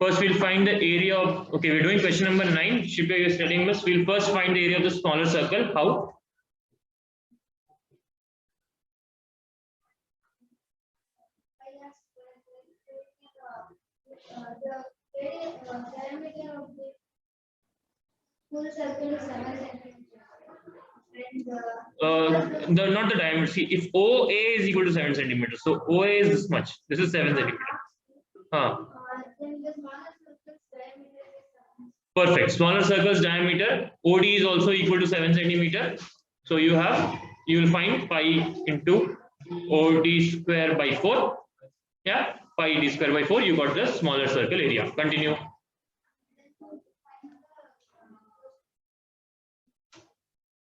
First, we'll find the area of, okay, we're doing question number 9. Shipya, you're studying this. We'll first find the area of the smaller circle. How? Full circle is 7 centimeters. Not the diameter. See, if OA is equal to 7 centimeters, so OA is this much. This is 7 centimeters. Then the smaller circle's diameter is 7. Perfect. Smaller circle's diameter, OD is also equal to 7 centimeter. So you will find pi into OD square by 4. Yeah, pi d square by 4. You got the smaller circle area. Continue.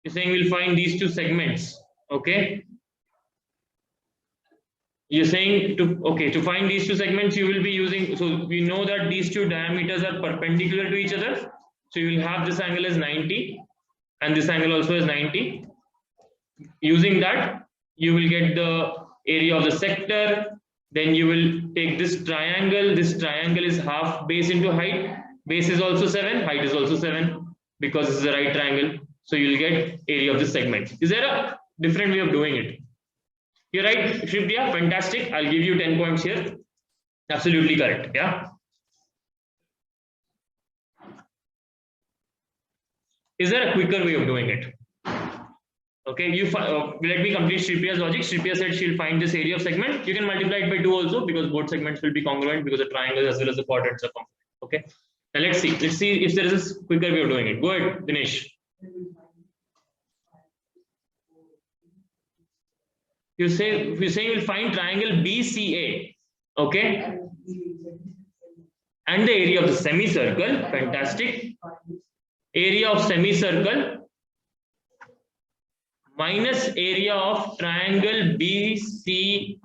You're saying we'll find these two segments. Okay. You're saying to find these two segments, you will be using, so we know that these two diameters are perpendicular to each other. So you will have this angle as 90 and this angle also is 90. Using that, you will get the area of the sector. Then you will take this triangle. This triangle is half base into height. Base is also 7, height is also 7 because this is a right triangle. So you will get area of this segment. Is there a different way of doing it? You're right, Shripriya, fantastic. I'll give you 10 points here. Absolutely correct. Yeah. Is there a quicker way of doing it? Okay, let me complete Shripriya's logic. Shripriya said she'll find this area of segment. You can multiply it by 2 also because both segments will be congruent because the triangles as well as the quadrants are congruent. Okay. Now let's see if there is a quicker way of doing it. Go ahead, Dinesh. You're saying you'll find triangle BCA, okay, and the area of the semicircle. Fantastic. Area of semicircle minus area of triangle BCA.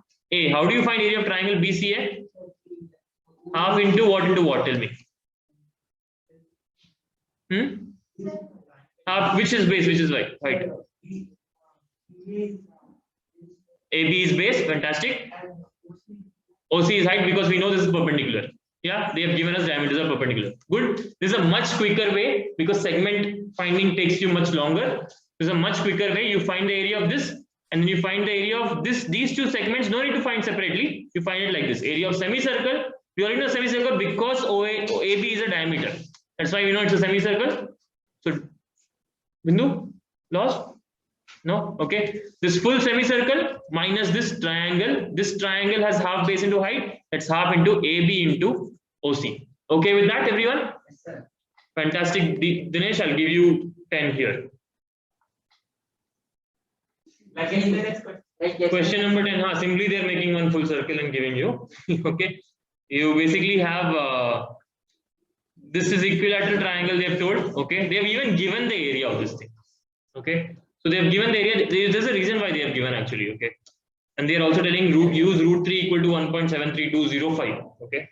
How do you find area of triangle BCA? Half into what? Tell me. Half, which is base, which is height? AB is base, fantastic. OC is height because we know this is perpendicular. Yeah, they have given us diameters are perpendicular. Good. This is a much quicker way because segment finding takes you much longer. This is a much quicker way. You find the area of this and then you find the area of this. These two segments, no need to find separately. You find it like this. Area of semicircle. We already know semicircle because AB is a diameter. That's why we know it's a semicircle. So, Bindu, lost? No? Okay. This full semicircle minus this triangle. This triangle has half base into height. That's half into AB into OC. Okay with that, everyone? Yes, sir. Fantastic. Dinesh, I'll give you 10 here. Question number 10. Simply they're making one full circle and giving you. Okay. You basically have this is equilateral triangle they have told. Okay. They have even given the area of this thing. Okay. So they have given the area. There's a reason why they have given actually. Okay. And they are also telling use root 3 equal to 1.73205. Okay.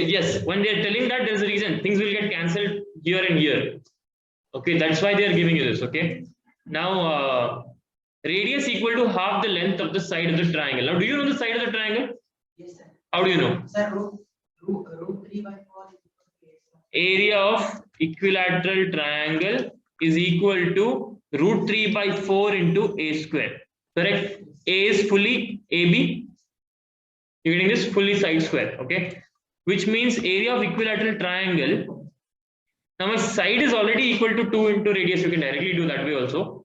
Yes, when they are telling that, there's a reason. Things will get cancelled here and here. Okay, that's why they are giving you this. Okay. Now, radius equal to half the length of the side of the triangle. Now, do you know the side of the triangle? Yes, sir. How do you know? Sir, root 3 by 4. Area of equilateral triangle is equal to root 3 by 4 into a square. Correct? A is fully AB. You're getting this fully side square. Okay. Which means area of equilateral triangle. Now my side is already equal to 2 into radius. You can directly do that way also.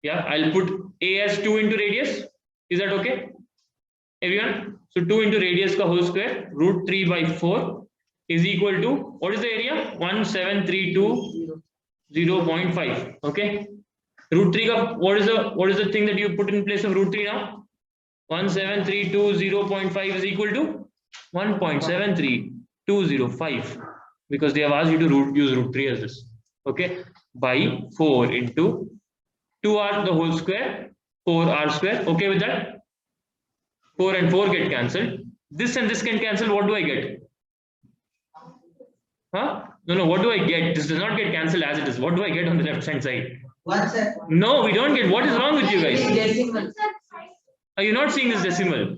Yeah, I'll put A as 2 into radius. Is that okay? Everyone? So 2 into radius ka whole square, root 3 by 4 is equal to, what is the area? 1732.0.5. Okay. Root 3 ka, what is the thing that you put in place of root 3 now? 1732.0.5 is equal to 1.73205 because they have asked you to use root 3 as this. Okay. By 4 into 2r the whole square, 4r square. Okay with that? 4 and 4 get cancelled. This and this can cancel. What do I get? Huh? No, what do I get? This does not get cancelled as it is. What do I get on the left hand side? 1, sir. No, we don't get. What is wrong with you guys? Decimal. Are you not seeing this decimal?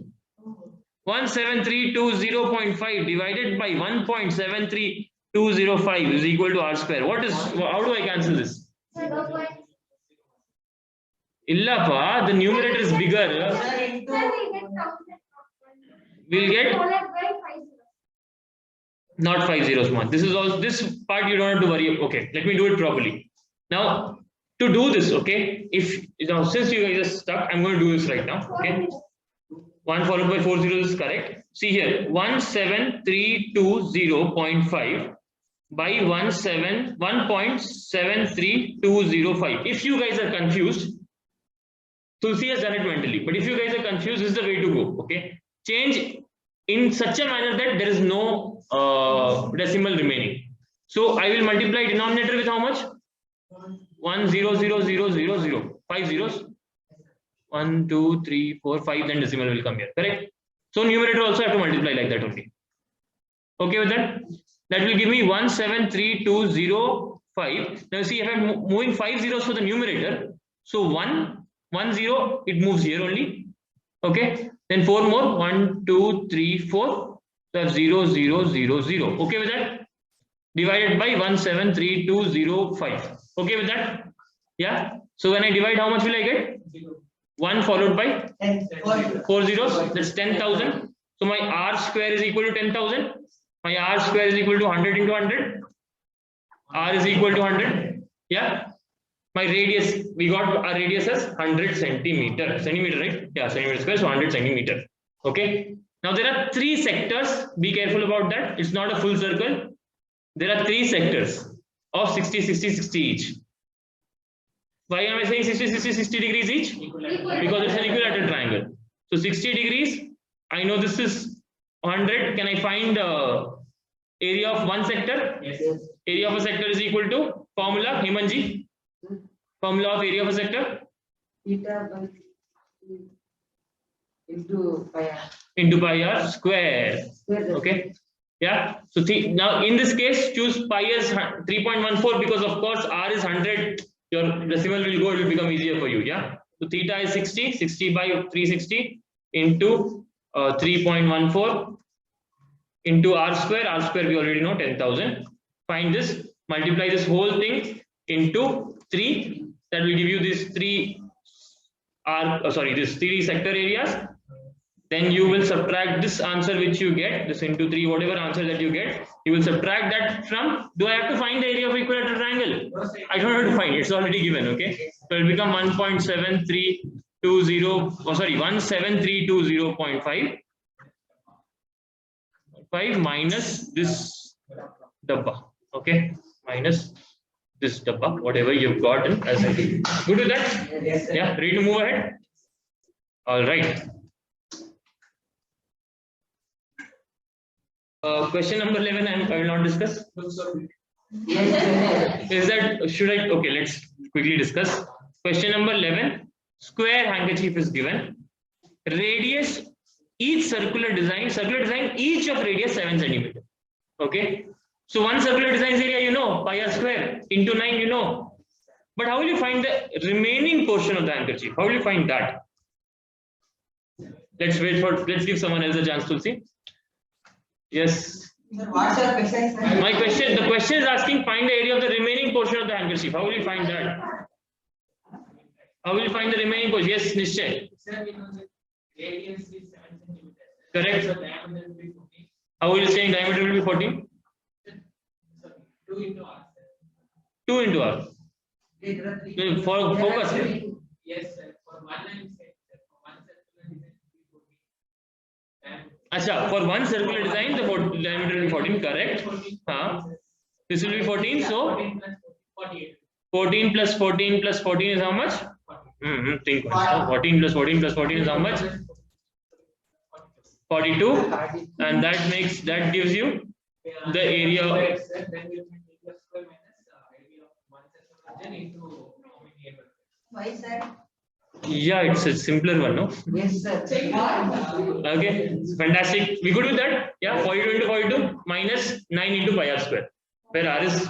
17320.5 divided by 1.73205 is equal to r square. What is, how do I cancel this? 0.6. Illapa, the numerator is bigger. Sir, we get 1000. We'll get Followed by 5 zeros. not 5 zeros, man. This is all, this part you don't have to worry. Okay, let me do it properly. Now, to do this, okay, if now since you guys are stuck, I'm going to do this right now. Okay, 1 followed by 4 zeros is correct. See here, 17320.5 by 1.73205. If you guys are confused, Tulsi has done it mentally, but if you guys are confused, this is the way to go. Okay, change in such a manner that there is no decimal remaining. So I will multiply denominator with how much? 1000000, 5 zeros. 1, 2, 3, 4, 5. Then decimal will come here. Correct. So numerator also have to multiply like that only. Okay with that? That will give me 17320.5. Now see, if I'm moving 5 zeros for the numerator, so 1 0, it moves here only. Okay, then 4 more, 1 2 3 4, that's 0 0 0 0. Okay with that? Divided by 17320.5. Okay with that? Yeah. So when I divide, how much will I get? 1 followed by 4 zeros, that's 10,000. So my r square is equal to 10,000. My r square is equal to 100 into 100. R is equal to 100. Yeah. My radius, we got our radius as 100 centimeter, right? Yeah, centimeter square, so 100 centimeter. Okay. Now there are 3 sectors. Be careful about that. It's not a full circle. There are 3 sectors of 60, 60, 60 each. Why am I saying 60, 60, 60 degrees each? Because it's an equilateral triangle. So 60 degrees. I know this is 100. Can I find area of one sector? Yes. Area of a sector is equal to formula, Hemanji. Formula of area of a sector Theta by into pi r. into pi r square. Okay. Yeah. So now in this case, choose pi as 3.14 because of course r is 100. Your decimal will go. It will become easier for you. Yeah. So theta is 60. 60 by 360 into 3.14 into r square. R square we already know 10,000. Find this. Multiply this whole thing into 3. That will give you these 3 sector areas. Then you will subtract this answer which you get, this into 3, whatever answer that you get, you will subtract that from. Do I have to find the area of equilateral triangle? I don't have to find, it's already given. Okay, so it will become 1.7320.5 minus this dabba. Okay, minus this dabba, whatever you've gotten as a good with that. Yeah, ready to move ahead. All right. Question number 11 I will not discuss. Is that, should I? Okay, let's quickly discuss. Question number 11. Square handkerchief is given. Radius, each circular design, each of radius 7 centimeter. Okay. So one circular design area, you know, pi r square into 9, you know. But how will you find the remaining portion of the handkerchief? How will you find that? Let's give someone else a chance to see. Yes. What's your question, sir? My question, the question is asking find the area of the remaining portion of the handkerchief. How will you find that? How will you find the remaining portion? Yes, Nishchay. Sir, because the radius is 7 centimeters. Correct. So diameter will be 14. How will you say diameter will be 14? So 2 into r. 2 into r. For focus. Yes, sir. For one I'm saying, sir. For one circular design it will be 14. Acha, for one circular design, the diameter will be 14, correct? This will be 14, so 14 plus 14 plus 14 is how much? Think 14 plus 14 plus 14 is how much? 42, and that gives you the area. Then you can take the square minus area of one circular design into how many area? Why, sir? Yeah, it's a simpler one, no? Yes, sir. Okay, fantastic. We good with that? Yeah, 42 into 42 minus 9 into pi r square, where r is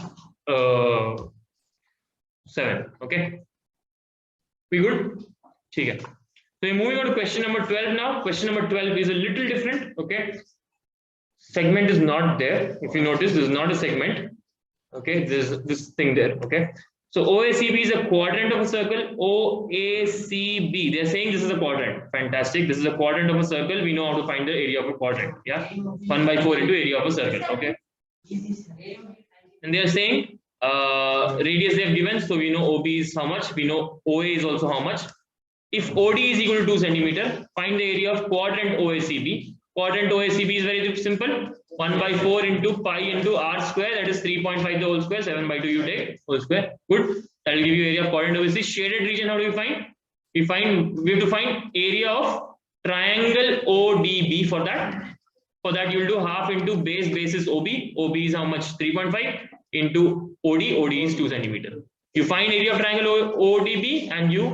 7. Okay, we good? Okay. So we're moving on to question number 12 now. Question number 12 is a little different. Okay. Segment is not there. If you notice, this is not a segment. Okay, there's this thing there. Okay. So OACB is a quadrant of a circle. OACB. They're saying this is a quadrant. Fantastic. This is a quadrant of a circle. We know how to find the area of a quadrant. Yeah. 1/4 into area of a circle. Okay. And they're saying radius they have given. So we know OB is how much. We know OA is also how much. If OD is equal to 2 centimeter, find the area of quadrant OACB. Quadrant OACB is very simple. 1/4 into pi into r square, that is 3.5 the whole square, 7/2 you take whole square. Good. That will give you area of quadrant OACB. Shaded region, how do we find? We have to find area of triangle ODB for that. For that, you will do half into base is OB. OB is how much? 3.5 into OD. OD is 2 centimeter. You find area of triangle ODB and you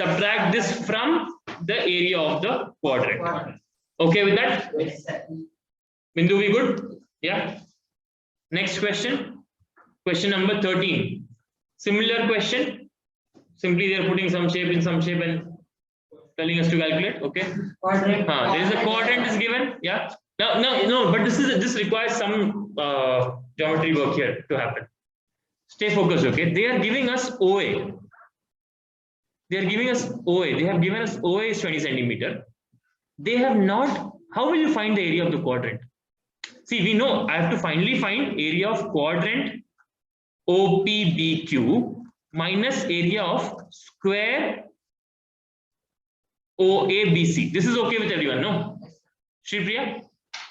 subtract this from the area of the quadrant. Okay with that? Yes, sir. Bindu, we good? Yeah. Next question. Question number 13. Similar question. Simply they are putting some shape in some shape and telling us to calculate. Okay. Quadrant. There is a quadrant is given. Yeah. No. But this requires some geometry work here to happen. Stay focused. Okay. They are giving us OA. They have given us OA is 20 centimeter. They have not. How will you find the area of the quadrant? See, we know I have to finally find area of quadrant OPBQ minus area of square OABC. This is okay with everyone, no? Shri Priya,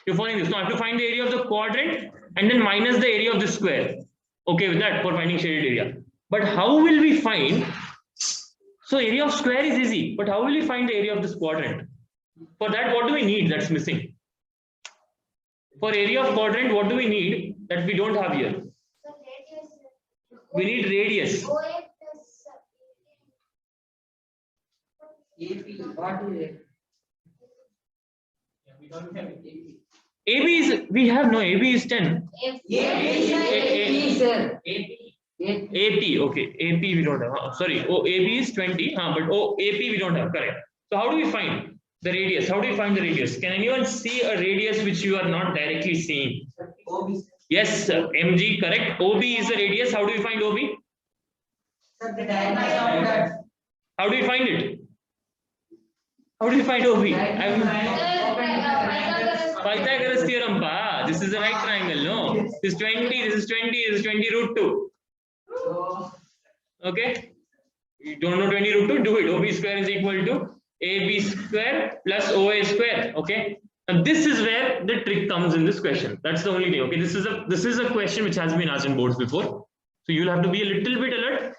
you're following this? No, I have to find the area of the quadrant and then minus the area of the square. Okay with that for finding shaded area. But how will we find? So area of square is easy, but how will we find the area of this quadrant? For that, what do we need that's missing? For area of quadrant, what do we need that we don't have here? So radius. We need radius. OA plus AP, what is it? Yeah, we don't have AP. AB is, we have no, AB is 10. AP, sir. AP, okay. AP we don't have. Sorry, AB is 20, but AP we don't have, correct. So how do we find the radius? How do you find the radius? Can anyone see a radius which you are not directly seeing? OB. Yes, MG, correct. OB is the radius. How do we find OB? Sir, the diameter of that. How do you find it? How do you find OB? Pythagoras theorem, pa. This is a right triangle, no? This is 20, this is 20, this is 20 root 2. So, Okay? You don't know 20 root 2, do it. OB square is equal to AB square plus OA square. Okay? And this is where the trick comes in this question. That's the only thing. Okay, this is a question which has been asked in boards before. So you'll have to be a little bit alert.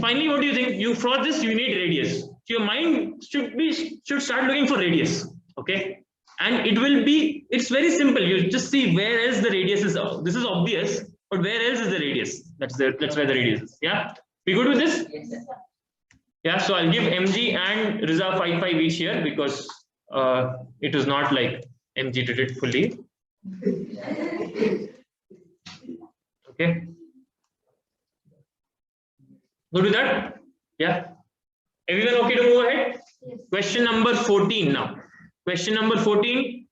Finally, what do you think? You for this you need radius. So your mind should start looking for radius. Okay, and it's very simple. You just see where else the radius is. This is obvious, but where else is the radius? That's where the radius is. Yeah, we good with this? yes, sir. Yeah. So I'll give MG and Riza 5 each here because it was not like MG did it fully. Okay. Good with that? Yeah. Everyone okay to move ahead? Yes. Question number 14 now. Question number 14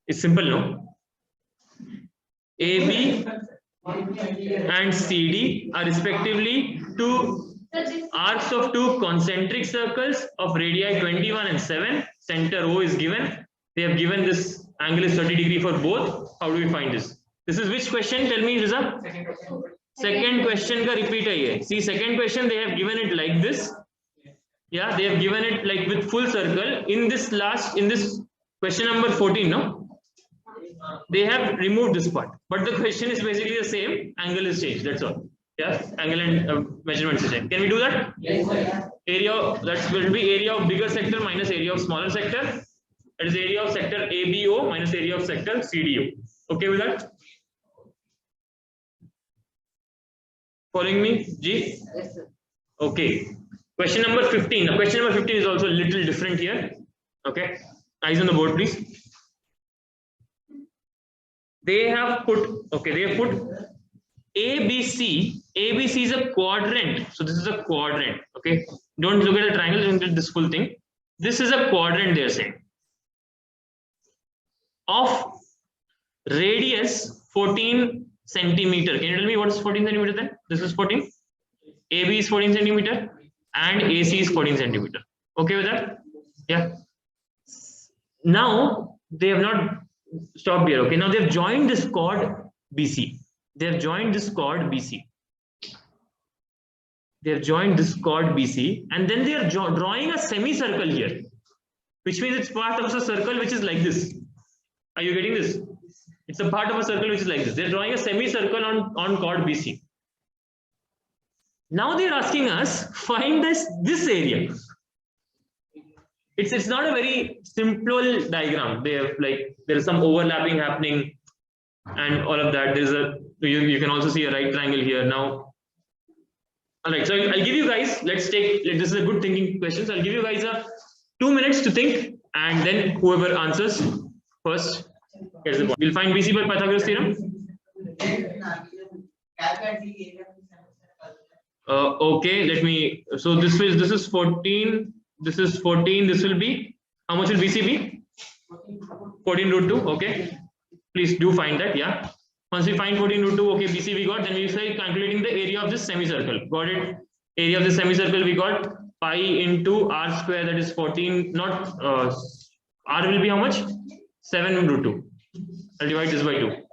is simple, no? AB and CD are respectively two arcs of two concentric circles of radii 21 and 7. Center O is given. They have given this angle is 30 degrees for both. How do we find this? This is which question? Tell me, Riza. Second question ka repeat hai. See, second question they have given it like this. Yeah, they have given it like with full circle. In this question number 14, no? They have removed this part. But the question is basically the same. Angle is changed. That's all. Yeah, angle and measurements is changed. Can we do that? Yes, sir. Area, that will be area of bigger sector minus area of smaller sector. That is area of sector ABO minus area of sector CDO. Okay with that? Following me, G? Yes, sir. Okay. Question number 15. Now, question number 15 is also a little different here. Okay. Eyes on the board, please. They have put ABC. ABC is a quadrant. So this is a quadrant. Okay. Don't look at the triangle, don't get this full thing. this is a quadrant they're saying of radius 14 centimeter. Can you tell me what is 14 centimeter then? This is 14. AB is 14 centimeter and AC is 14 centimeter. Okay with that? Yeah. Now they have not stopped here. Okay. Now they have joined this chord BC. They have joined this chord BC. They have joined this chord BC, and then they are drawing a semicircle here, which means it's part of a circle which is like this. Are you getting this? It's a part of a circle which is like this. They're drawing a semicircle on chord BC. Now they're asking us find this area. It's not a very simple diagram. They have like there is some overlapping happening and all of that. There's a you can also see a right triangle here now. All right, so I'll give you guys. Let's take this is a good thinking questions. I'll give you guys 2 minutes to think, and then whoever answers first gets the point. We'll find BC by Pythagoras theorem. Okay, let me. So this is 14. This is 14. This will be how much will BC be? 14 root 2. Okay, please do find that. Yeah. Once we find 14 root 2, okay, BC we got. Then we start calculating the area of this semicircle. Got it? Area of the semicircle we got pi into r square. That is 14. Not r will be how much? 7 root 2. I'll divide this by 2.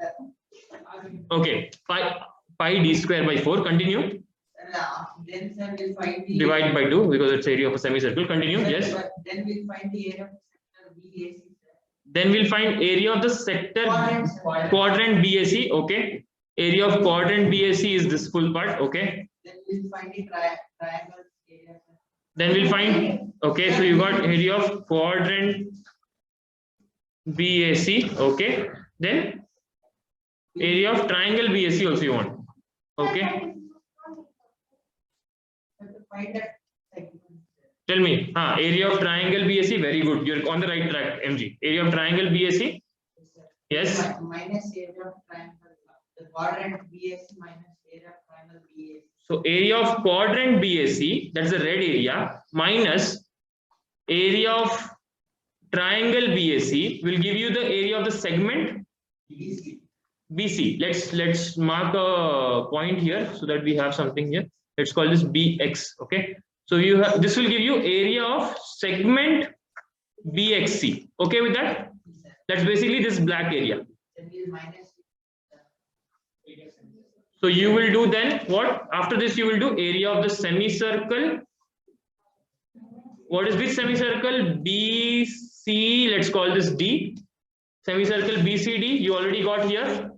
Okay, pi d square by 4. Continue. Then sir will find the Divide by 2 because it's area of a semicircle. Continue. Yes. Then we'll find the area of sector BAC. Then we'll find area of the sector quadrant BAC. Okay. Area of quadrant BAC is this full part. Okay. Then we'll find the triangle area. Then we'll find. Okay. So you got area of quadrant BAC. Okay. Then area of triangle BAC also you want. Okay. Find that segment. Tell me. Area of triangle BAC. Very good. You're on the right track, MG. Area of triangle BAC. Yes. Minus area of triangle. The quadrant BAC minus area of triangle BAC. So area of quadrant BAC, that's the red area, minus area of triangle BAC will give you the area of the segment BC. Let's mark a point here so that we have something here. Let's call this BX. Okay. So you have this will give you area of segment BXC. Okay with that? That's basically this black area. Then we'll minus. So you will do then what? After this you will do area of the semicircle. What is which semicircle? BC. Let's call this D. Semicircle BCD. You already got here.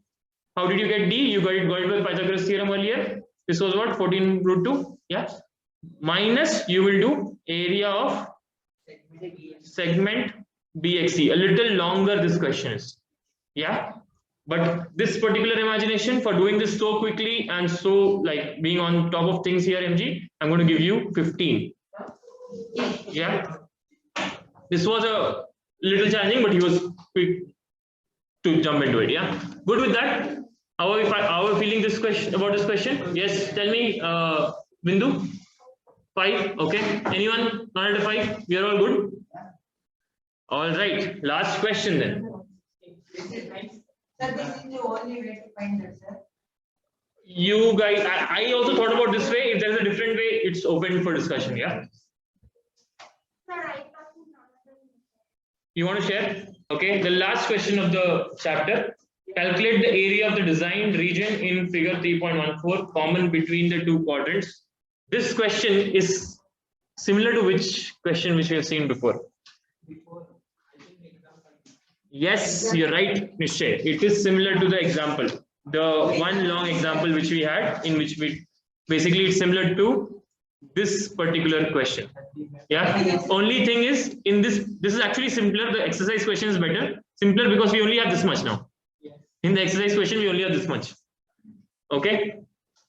How did you get D? You got it by Pythagoras theorem earlier. This was what? 14 root 2. Yeah. Minus you will do area of segment BXC. A little longer this question is. Yeah. But this particular imagination for doing this so quickly and so like being on top of things here, MG, I'm going to give you 15. Yeah. This was a little challenging, but he was quick to jump into it. Yeah. Good with that. How are we feeling this question about this question? Yes. Tell me, Bindu. 5. Okay. Anyone not at a 5? We are all good. All right. Last question then. Sir, this is the only way to find that, sir. You guys, I also thought about this way. If there's a different way, it's open for discussion. Yeah. You want to share? Okay. The last question of the chapter. Calculate the area of the designed region in figure 3.14 common between the two quadrants. This question is similar to which question which we have seen before. Yes, you're right, Nishchay. It is similar to the example, the one long example which we had, in which we basically it's similar to this particular question. Yeah. Only thing is in this is actually simpler. The exercise question is better, simpler because we only have this much now. In the exercise question, we only have this much. Okay.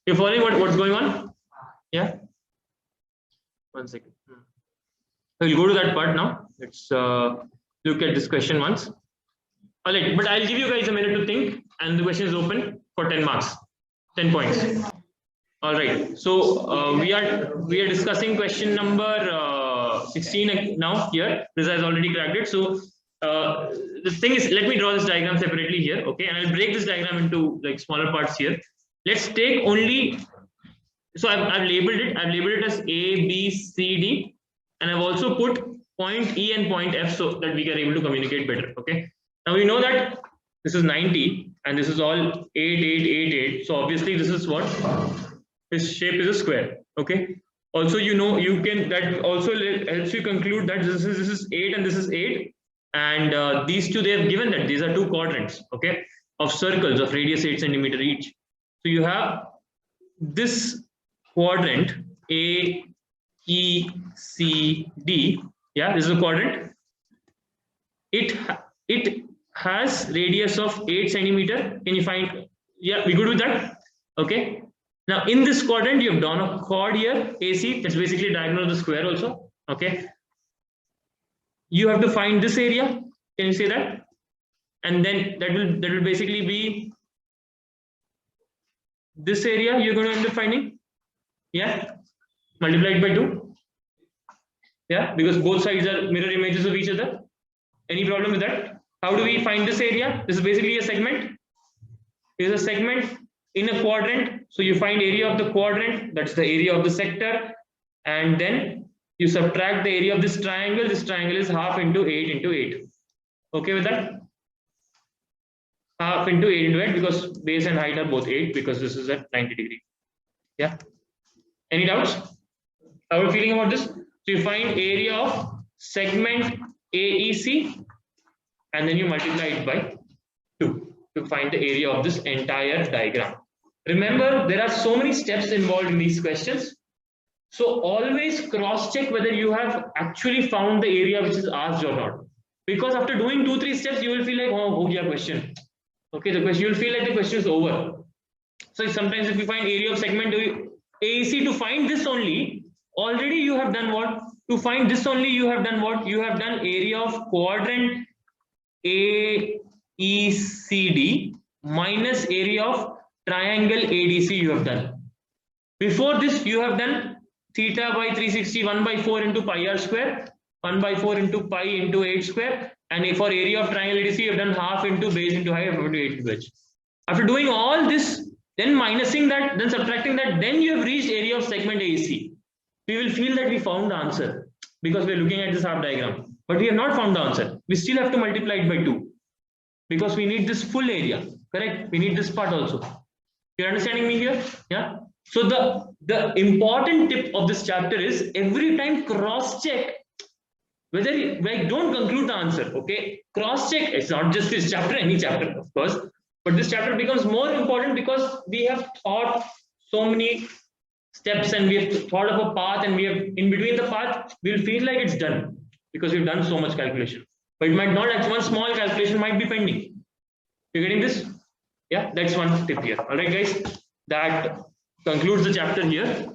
You following what's going on? Yeah. 1 second. We'll go to that part now. Let's look at this question once. All right, but I'll give you guys a minute to think, and the question is open for 10 marks, 10 points. All right. So we are discussing question number 16 now here. This has already cracked it. So the thing is, let me draw this diagram separately here, okay? And I'll break this diagram into like smaller parts here. Let's take only. So I've labeled it. I've labeled it as A, B, C, D, and I've also put point E and point F so that we are able to communicate better. Okay. Now we know that this is 90 and this is all 8, 8, 8, 8. So obviously this is what? This shape is a square. Okay. Also, you know, you can, that also helps you conclude that this is 8 and this is 8. And these two, they have given that these are two quadrants, okay, of circles of radius 8 centimeter each. So you have this quadrant A, E, C, D. Yeah, this is a quadrant. It has radius of 8 centimeter. Can you find? Yeah, we good with that? Okay. Now in this quadrant, you have drawn a chord here, AC. That's basically diagonal of the square also. Okay. You have to find this area. Can you say that? And then that will basically be this area you're going to end up finding. Yeah, multiplied by 2. Yeah, because both sides are mirror images of each other. Any problem with that? How do we find this area? This is basically a segment. It is a segment in a quadrant. So you find area of the quadrant, that's the area of the sector, and then you subtract the area of this triangle. This triangle is half into 8 into 8. Okay with that? Half into 8 into 8 because base and height are both 8 because this is at 90 degrees. Yeah. Any doubts? How are you feeling about this? So you find area of segment AEC and then you multiply it by 2 to find the area of this entire diagram. Remember, there are so many steps involved in these questions. So always cross check whether you have actually found the area which is asked or not. Because after doing 2-3 steps, you will feel like, oh, ho gaya question. Okay, the question, you will feel like the question is over. So sometimes if you find area of segment AEC, to find this only, already you have done what? To find this only, you have done what? You have done area of quadrant AECD minus area of triangle ADC you have done. Before this, you have done theta by 360, 1 by 4 into pi r square, 1 by 4 into pi into 8 square, and for area of triangle ADC, you have done half into base into height into 8 into h. After doing all this, then minusing that, then subtracting that, then you have reached area of segment AEC. We will feel that we found the answer because we are looking at this half diagram, but we have not found the answer. We still have to multiply it by 2 because we need this full area, correct? We need this part also. You're understanding me here? Yeah. So the important tip of this chapter is every time cross check whether like don't conclude the answer. Okay, cross check. It's not just this chapter, any chapter, of course, but this chapter becomes more important because we have thought so many steps and we have thought of a path, and we have in between the path we'll feel like it's done because we've done so much calculation, but it might not. Actually, one small calculation might be pending. You're getting this? Yeah, that's one tip here. All right, guys, that concludes the chapter here.